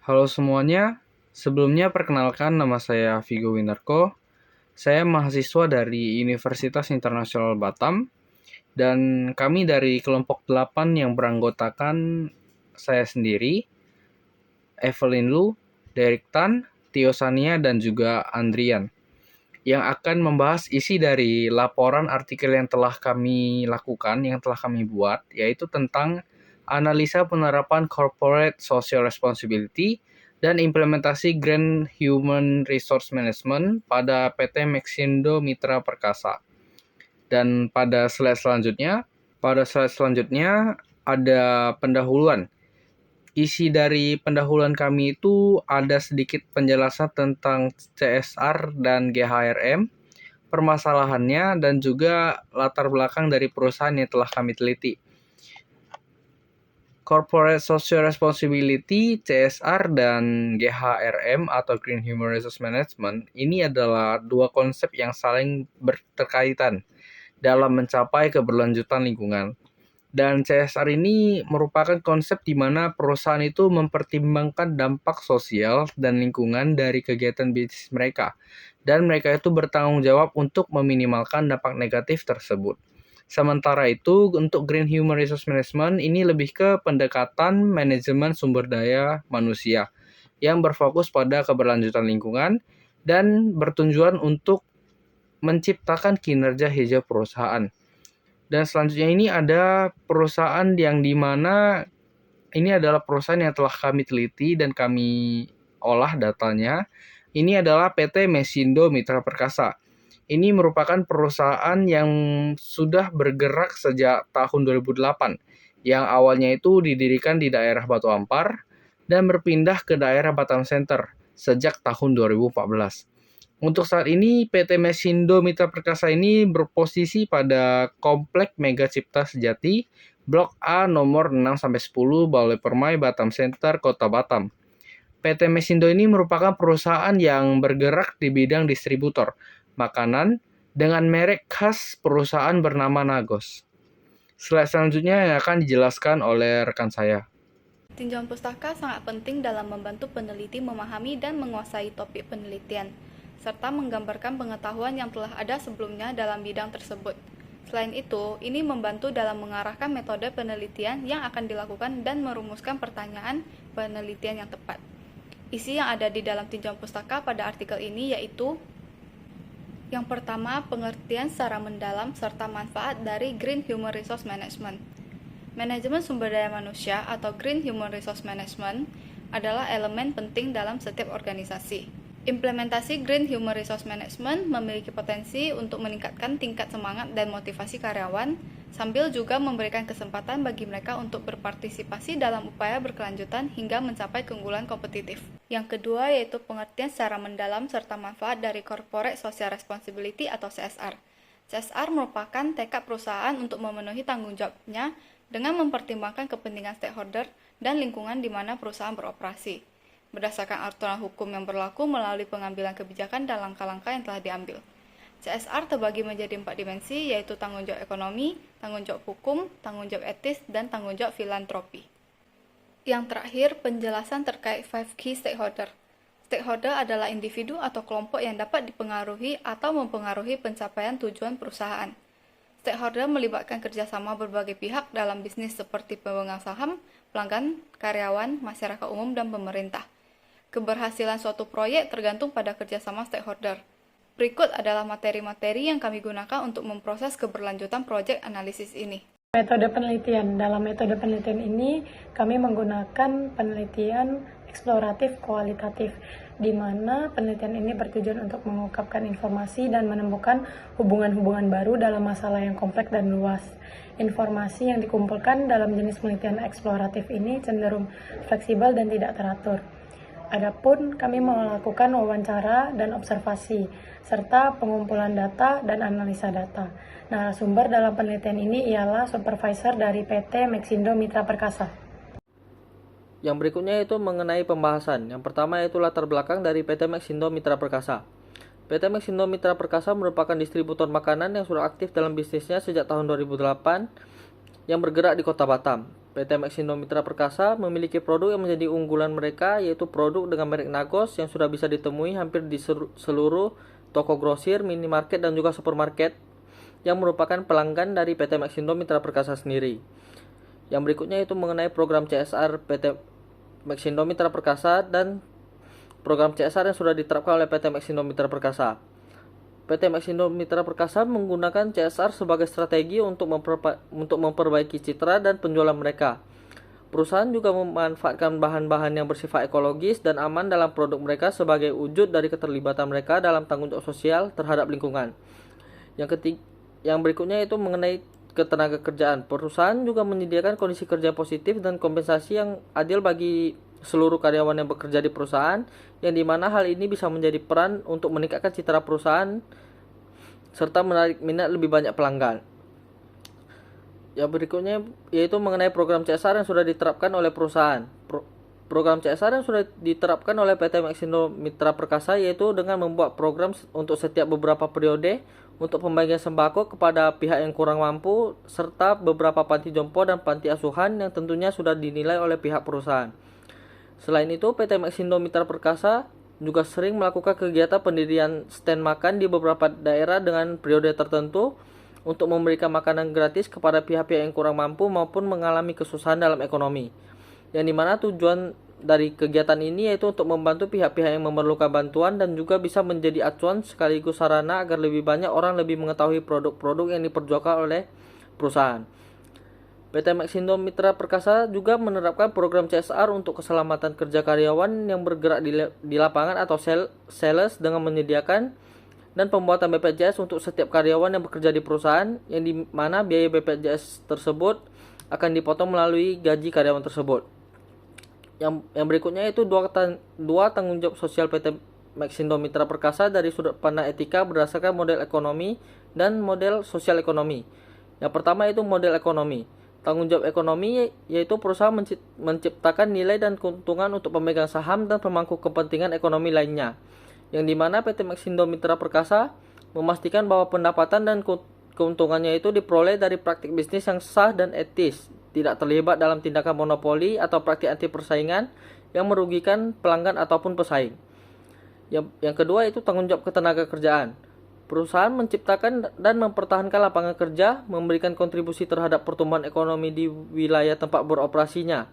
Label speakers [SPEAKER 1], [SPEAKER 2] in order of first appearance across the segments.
[SPEAKER 1] Halo semuanya, sebelumnya perkenalkan nama saya Vigo Winarko. Saya mahasiswa dari Universitas Internasional Batam dan kami dari kelompok 8 yang beranggotakan saya sendiri, Evelyn Lu, Derek Tan, Tio Sania, dan juga Andrian yang akan membahas isi dari laporan artikel yang telah kami lakukan, yang telah kami buat, yaitu tentang analisa penerapan corporate social responsibility dan implementasi Grand Human Resource Management pada PT Maxindo Mitra Perkasa. Dan pada slide selanjutnya ada pendahuluan. Isi dari pendahuluan kami itu ada sedikit penjelasan tentang CSR dan GHRM, permasalahannya, dan juga latar belakang dari perusahaan yang telah kami teliti. Corporate Social Responsibility, CSR, dan GHRM atau Green Human Resource Management ini adalah dua konsep yang saling berkaitan dalam mencapai keberlanjutan lingkungan. Dan CSR ini merupakan konsep di mana perusahaan itu mempertimbangkan dampak sosial dan lingkungan dari kegiatan bisnis mereka. Dan mereka itu bertanggung jawab untuk meminimalkan dampak negatif tersebut. Sementara itu, untuk Green Human Resource Management ini lebih ke pendekatan manajemen sumber daya manusia yang berfokus pada keberlanjutan lingkungan dan bertujuan untuk menciptakan kinerja hijau perusahaan. Dan selanjutnya ini ada perusahaan yang dimana ini adalah perusahaan yang telah kami teliti dan kami olah datanya. Ini adalah PT Mesindo Mitra Perkasa. Ini merupakan perusahaan yang sudah bergerak sejak tahun 2008, yang awalnya itu didirikan di daerah Batu Ampar dan berpindah ke daerah Batam Center sejak tahun 2014. Untuk saat ini, PT Mesindo Mitra Perkasa ini berposisi pada Komplek Mega Cipta Sejati, Blok A nomor 6-10, Balai Permai, Batam Center, Kota Batam. PT Mesindo ini merupakan perusahaan yang bergerak di bidang distributor makanan dengan merek khas perusahaan bernama Nagos. Slide selanjutnya yang akan dijelaskan oleh rekan saya.
[SPEAKER 2] Tinjauan pustaka sangat penting dalam membantu peneliti memahami dan menguasai topik penelitian, serta menggambarkan pengetahuan yang telah ada sebelumnya dalam bidang tersebut. Selain itu, ini membantu dalam mengarahkan metode penelitian yang akan dilakukan dan merumuskan pertanyaan penelitian yang tepat. Isi yang ada di dalam tinjauan pustaka pada artikel ini yaitu: yang pertama, pengertian secara mendalam serta manfaat dari Green Human Resource Management. Manajemen sumber daya manusia atau Green Human Resource Management adalah elemen penting dalam setiap organisasi. Implementasi Green Human Resource Management memiliki potensi untuk meningkatkan tingkat semangat dan motivasi karyawan, sambil juga memberikan kesempatan bagi mereka untuk berpartisipasi dalam upaya berkelanjutan hingga mencapai keunggulan kompetitif. Yang kedua yaitu pengertian secara mendalam serta manfaat dari Corporate Social Responsibility atau CSR. CSR merupakan tekad perusahaan untuk memenuhi tanggung jawabnya dengan mempertimbangkan kepentingan stakeholder dan lingkungan di mana perusahaan beroperasi, berdasarkan aturan hukum yang berlaku melalui pengambilan kebijakan dan langkah-langkah yang telah diambil. CSR terbagi menjadi 4 dimensi, yaitu tanggung jawab ekonomi, tanggung jawab hukum, tanggung jawab etis, dan tanggung jawab filantropi. Yang terakhir, penjelasan terkait 5 key stakeholder. Stakeholder adalah individu atau kelompok yang dapat dipengaruhi atau mempengaruhi pencapaian tujuan perusahaan. Stakeholder melibatkan kerjasama berbagai pihak dalam bisnis seperti pemegang saham, pelanggan, karyawan, masyarakat umum, dan pemerintah. Keberhasilan suatu proyek tergantung pada kerjasama stakeholder. Berikut adalah materi-materi yang kami gunakan untuk memproses keberlanjutan proyek analisis ini.
[SPEAKER 3] Metode penelitian. Dalam metode penelitian ini, kami menggunakan penelitian eksploratif kualitatif, di mana penelitian ini bertujuan untuk mengungkapkan informasi dan menemukan hubungan-hubungan baru dalam masalah yang kompleks dan luas. Informasi yang dikumpulkan dalam jenis penelitian eksploratif ini cenderung fleksibel dan tidak teratur. Adapun kami melakukan wawancara dan observasi, serta pengumpulan data dan analisa data. Narasumber dalam penelitian ini ialah supervisor dari PT Maxindo Mitra Perkasa.
[SPEAKER 4] Yang berikutnya itu mengenai pembahasan. Yang pertama yaitu latar belakang dari PT Maxindo Mitra Perkasa. PT Maxindo Mitra Perkasa merupakan distributor makanan yang sudah aktif dalam bisnisnya sejak tahun 2008 yang bergerak di Kota Batam. PT Maxindo Mitra Perkasa memiliki produk yang menjadi unggulan mereka, yaitu produk dengan merek Nagos yang sudah bisa ditemui hampir di seluruh toko grosir, minimarket, dan juga supermarket yang merupakan pelanggan dari PT Maxindo Mitra Perkasa sendiri. Yang berikutnya itu mengenai program CSR PT Maxindo Mitra Perkasa dan program CSR yang sudah diterapkan oleh PT Maxindo Mitra Perkasa. PT Maxindo Mitra Perkasa menggunakan CSR sebagai strategi untuk memperbaiki citra dan penjualan mereka. Perusahaan juga memanfaatkan bahan-bahan yang bersifat ekologis dan aman dalam produk mereka sebagai wujud dari keterlibatan mereka dalam tanggung jawab sosial terhadap lingkungan. Yang berikutnya itu mengenai ketenagakerjaan. Perusahaan juga menyediakan kondisi kerja positif dan kompensasi yang adil bagi seluruh karyawan yang bekerja di perusahaan, yang dimana hal ini bisa menjadi peran untuk meningkatkan citra perusahaan serta menarik minat lebih banyak pelanggan. Yang berikutnya yaitu mengenai program CSR yang sudah diterapkan oleh perusahaan. Program CSR yang sudah diterapkan oleh PT Maxindo Mitra Perkasa yaitu dengan membuat program untuk setiap beberapa periode untuk pembagian sembako kepada pihak yang kurang mampu serta beberapa panti jompo dan panti asuhan yang tentunya sudah dinilai oleh pihak perusahaan. Selain itu, PT Maxindo Mitra Perkasa juga sering melakukan kegiatan pendirian stand makan di beberapa daerah dengan periode tertentu untuk memberikan makanan gratis kepada pihak-pihak yang kurang mampu maupun mengalami kesusahan dalam ekonomi. Yang dimana tujuan dari kegiatan ini yaitu untuk membantu pihak-pihak yang memerlukan bantuan dan juga bisa menjadi acuan sekaligus sarana agar lebih banyak orang lebih mengetahui produk-produk yang diperjualkan oleh perusahaan. PT Maxindo Mitra Perkasa juga menerapkan program CSR untuk keselamatan kerja karyawan yang bergerak di lapangan atau sales dengan menyediakan dan pembuatan BPJS untuk setiap karyawan yang bekerja di perusahaan, yang di mana biaya BPJS tersebut akan dipotong melalui gaji karyawan tersebut. Yang berikutnya itu dua tanggung jawab sosial PT Maxindo Mitra Perkasa dari sudut pandang etika berdasarkan model ekonomi dan model sosial ekonomi. Yang pertama itu model ekonomi. Tanggung jawab ekonomi yaitu perusahaan menciptakan nilai dan keuntungan untuk pemegang saham dan pemangku kepentingan ekonomi lainnya. Yang dimana PT Maxindo Mitra Perkasa memastikan bahwa pendapatan dan keuntungannya itu diperoleh dari praktik bisnis yang sah dan etis, tidak terlibat dalam tindakan monopoli atau praktik anti persaingan yang merugikan pelanggan ataupun pesaing. Yang kedua itu tanggung jawab ketenagakerjaan. Perusahaan menciptakan dan mempertahankan lapangan kerja, memberikan kontribusi terhadap pertumbuhan ekonomi di wilayah tempat beroperasinya,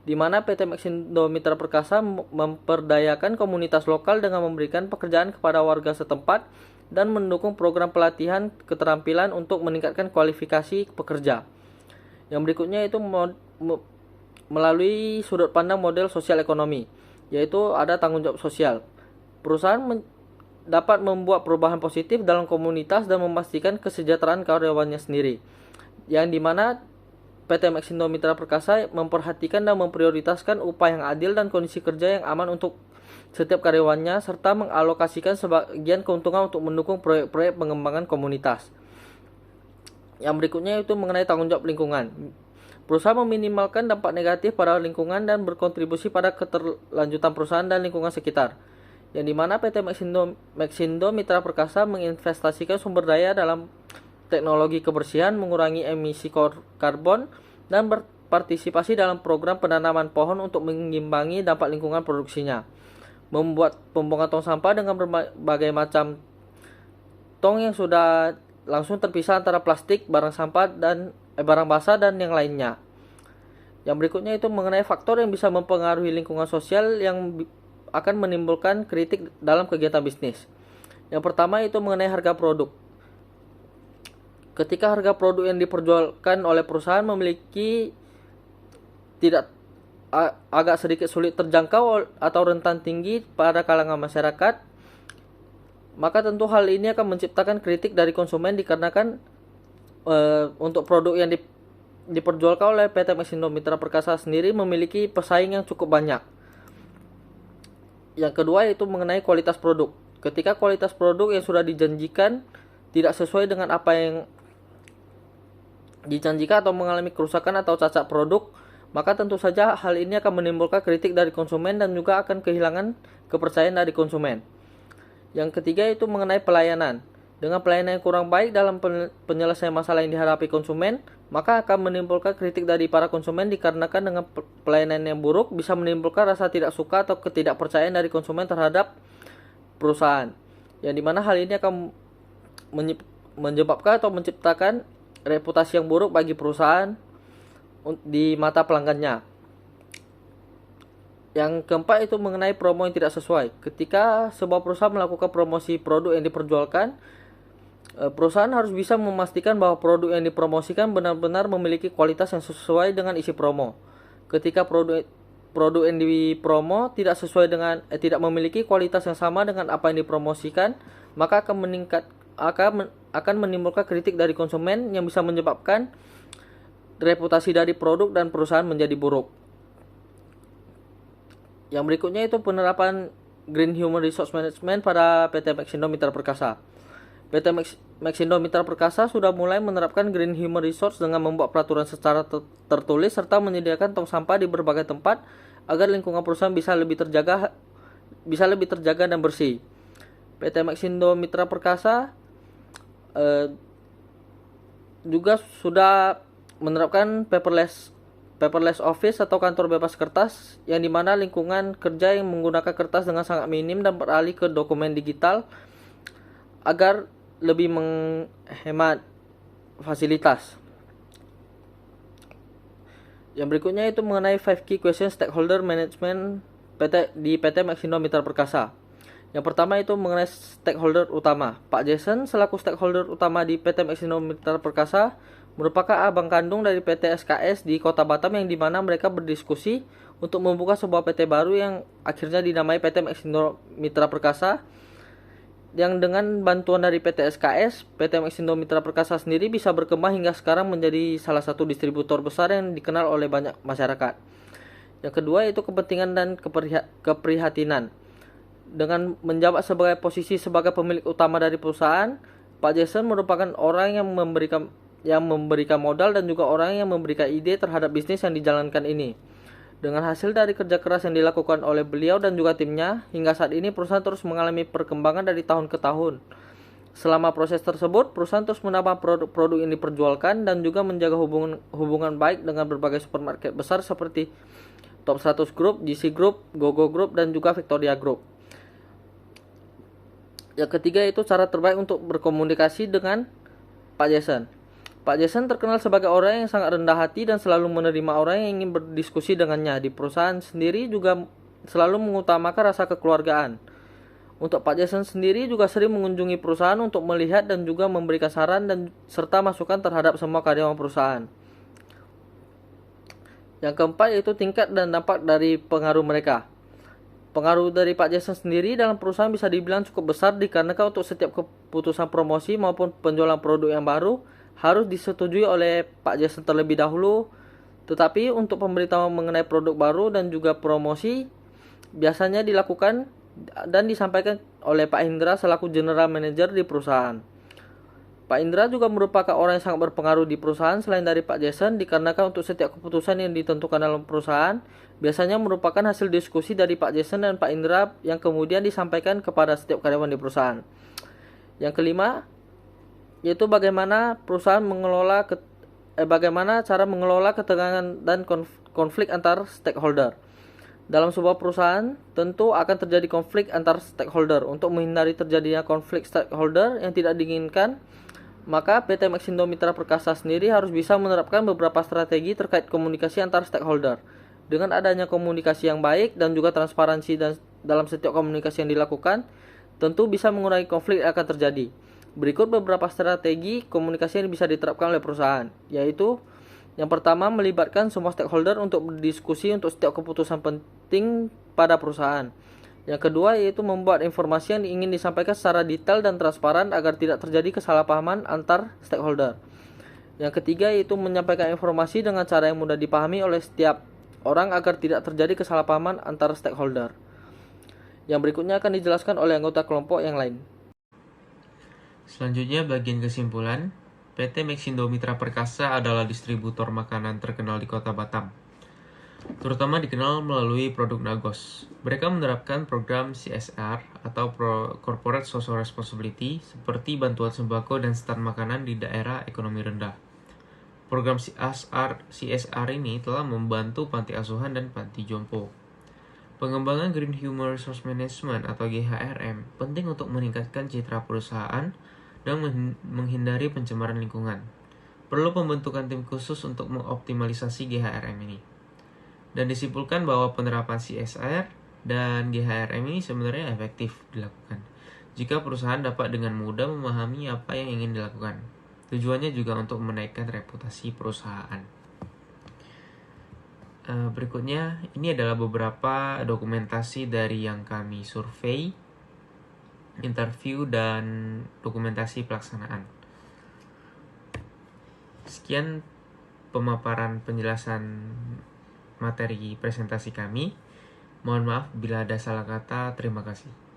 [SPEAKER 4] di mana PT Maxindo Mitra Perkasa memperdayakan komunitas lokal dengan memberikan pekerjaan kepada warga setempat dan mendukung program pelatihan keterampilan untuk meningkatkan kualifikasi pekerja. Yang berikutnya itu melalui sudut pandang model sosial ekonomi, yaitu ada tanggung jawab sosial. Perusahaan dapat membuat perubahan positif dalam komunitas dan memastikan kesejahteraan karyawannya sendiri, yang dimana PT Maxindo Mitra Perkasa memperhatikan dan memprioritaskan upah yang adil dan kondisi kerja yang aman untuk setiap karyawannya serta mengalokasikan sebagian keuntungan untuk mendukung proyek-proyek pengembangan komunitas. Yang berikutnya itu mengenai tanggung jawab lingkungan. Perusahaan meminimalkan dampak negatif pada lingkungan dan berkontribusi pada keterlanjutan perusahaan dan lingkungan sekitar. Yang dimana PT Maxindo Mitra Perkasa menginvestasikan sumber daya dalam teknologi kebersihan, mengurangi emisi karbon, dan berpartisipasi dalam program penanaman pohon untuk mengimbangi dampak lingkungan produksinya. Membuat pembuangan tong sampah dengan berbagai macam tong yang sudah langsung terpisah antara plastik, barang sampah dan barang basah dan yang lainnya. Yang berikutnya itu mengenai faktor yang bisa mempengaruhi lingkungan sosial yang akan menimbulkan kritik dalam kegiatan bisnis. Yang pertama itu mengenai harga produk. Ketika harga produk yang diperjualkan oleh perusahaan memiliki agak sedikit sulit terjangkau atau rentan tinggi pada kalangan masyarakat, maka tentu hal ini akan menciptakan kritik dari konsumen dikarenakan untuk produk yang diperjualkan oleh PT Maxindo Mitra Perkasa sendiri memiliki pesaing yang cukup banyak. Yang kedua yaitu mengenai kualitas produk. Ketika kualitas produk yang sudah dijanjikan tidak sesuai dengan apa yang dijanjikan atau mengalami kerusakan atau cacat produk, maka tentu saja hal ini akan menimbulkan kritik dari konsumen dan juga akan kehilangan kepercayaan dari konsumen. Yang ketiga itu mengenai pelayanan. Dengan pelayanan yang kurang baik dalam penyelesaian masalah yang dihadapi konsumen, maka akan menimbulkan kritik dari para konsumen dikarenakan dengan pelayanan yang buruk bisa menimbulkan rasa tidak suka atau ketidakpercayaan dari konsumen terhadap perusahaan. Yang dimana hal ini akan menyebabkan atau menciptakan reputasi yang buruk bagi perusahaan di mata pelanggannya. Yang keempat itu mengenai promo yang tidak sesuai. Ketika sebuah perusahaan melakukan promosi produk yang diperjualkan, perusahaan harus bisa memastikan bahwa produk yang dipromosikan benar-benar memiliki kualitas yang sesuai dengan isi promo. Ketika produk yang dipromo tidak sesuai dengan tidak memiliki kualitas yang sama dengan apa yang dipromosikan, maka akan menimbulkan kritik dari konsumen yang bisa menyebabkan reputasi dari produk dan perusahaan menjadi buruk. Yang berikutnya itu penerapan Green Human Resource Management pada PT Maxindo Mitra Perkasa. PT Maxindo Mitra Perkasa sudah mulai menerapkan Green Human Resource dengan membuat peraturan secara tertulis serta menyediakan tong sampah di berbagai tempat agar lingkungan perusahaan bisa lebih terjaga dan bersih. PT Maxindo Mitra Perkasa juga sudah menerapkan paperless office atau kantor bebas kertas, yang dimana lingkungan kerja yang menggunakan kertas dengan sangat minim dan beralih ke dokumen digital agar lebih menghemat fasilitas. Yang berikutnya itu mengenai 5 key questions stakeholder management di PT Maxindo Mitra Perkasa. Yang pertama itu mengenai stakeholder utama. Pak Jason selaku stakeholder utama di PT Maxindo Mitra Perkasa merupakan abang kandung dari PT SKS di Kota Batam, yang dimana mereka berdiskusi untuk membuka sebuah PT baru yang akhirnya dinamai PT Maxindo Mitra Perkasa, yang dengan bantuan dari PT SKS, PT Maxindo Mitra Perkasa sendiri bisa berkembang hingga sekarang menjadi salah satu distributor besar yang dikenal oleh banyak masyarakat. Yang kedua itu kepentingan dan keprihatinan. Dengan menjabat sebagai posisi sebagai pemilik utama dari perusahaan, Pak Jason merupakan orang yang memberikan modal dan juga orang yang memberikan ide terhadap bisnis yang dijalankan ini. Dengan hasil dari kerja keras yang dilakukan oleh beliau dan juga timnya, hingga saat ini perusahaan terus mengalami perkembangan dari tahun ke tahun. Selama proses tersebut, perusahaan terus menambah produk-produk yang diperjualkan dan juga menjaga hubungan baik dengan berbagai supermarket besar seperti Top 100 Group, GC Group, GoGo Group, dan juga Victoria Group. Yang ketiga itu cara terbaik untuk berkomunikasi dengan Pak Jason. Pak Jason terkenal sebagai orang yang sangat rendah hati dan selalu menerima orang yang ingin berdiskusi dengannya. Di perusahaan sendiri juga selalu mengutamakan rasa kekeluargaan. Untuk Pak Jason sendiri juga sering mengunjungi perusahaan untuk melihat dan juga memberikan saran dan serta masukan terhadap semua karyawan perusahaan. Yang keempat yaitu tingkat dan dampak dari pengaruh mereka. Pengaruh dari Pak Jason sendiri dalam perusahaan bisa dibilang cukup besar dikarenakan untuk setiap keputusan promosi maupun penjualan produk yang baru harus disetujui oleh Pak Jason terlebih dahulu. Tetapi untuk pemberitahuan mengenai produk baru dan juga promosi biasanya dilakukan dan disampaikan oleh Pak Indra selaku General Manager di perusahaan. Pak Indra juga merupakan orang yang sangat berpengaruh di perusahaan selain dari Pak Jason, dikarenakan untuk setiap keputusan yang ditentukan dalam perusahaan biasanya merupakan hasil diskusi dari Pak Jason dan Pak Indra yang kemudian disampaikan kepada setiap karyawan di perusahaan. Yang kelima yaitu bagaimana cara mengelola ketegangan dan konflik antar stakeholder. Dalam sebuah perusahaan tentu akan terjadi konflik antar stakeholder. Untuk menghindari terjadinya konflik stakeholder yang tidak diinginkan, maka PT Maxindo Mitra Perkasa sendiri harus bisa menerapkan beberapa strategi terkait komunikasi antar stakeholder. Dengan adanya komunikasi yang baik dan juga transparansi dalam setiap komunikasi yang dilakukan, tentu bisa mengurangi konflik yang akan terjadi. Berikut beberapa strategi komunikasi yang bisa diterapkan oleh perusahaan, yaitu yang pertama melibatkan semua stakeholder untuk berdiskusi untuk setiap keputusan penting pada perusahaan. Yang kedua yaitu membuat informasi yang ingin disampaikan secara detail dan transparan agar tidak terjadi kesalahpahaman antar stakeholder. Yang ketiga yaitu menyampaikan informasi dengan cara yang mudah dipahami oleh setiap orang agar tidak terjadi kesalahpahaman antar stakeholder. Yang berikutnya akan dijelaskan oleh anggota kelompok yang lain.
[SPEAKER 5] Selanjutnya bagian kesimpulan, PT Maxindo Mitra Perkasa adalah distributor makanan terkenal di Kota Batam, terutama dikenal melalui produk Nagos. Mereka menerapkan program CSR atau Corporate Social Responsibility seperti bantuan sembako dan stand makanan di daerah ekonomi rendah. Program CSR ini telah membantu panti asuhan dan panti jompo. Pengembangan Green Human Resource Management atau GHRM penting untuk meningkatkan citra perusahaan dan menghindari pencemaran lingkungan. Perlu pembentukan tim khusus untuk mengoptimalisasi GHRM ini. Dan disimpulkan bahwa penerapan CSR dan GHRM ini sebenarnya efektif dilakukan jika perusahaan dapat dengan mudah memahami apa yang ingin dilakukan. Tujuannya juga untuk menaikkan reputasi perusahaan. Berikutnya, ini adalah beberapa dokumentasi dari yang kami survei, interview, dan dokumentasi pelaksanaan. Sekian pemaparan penjelasan materi presentasi kami. Mohon maaf bila ada salah kata. Terima kasih.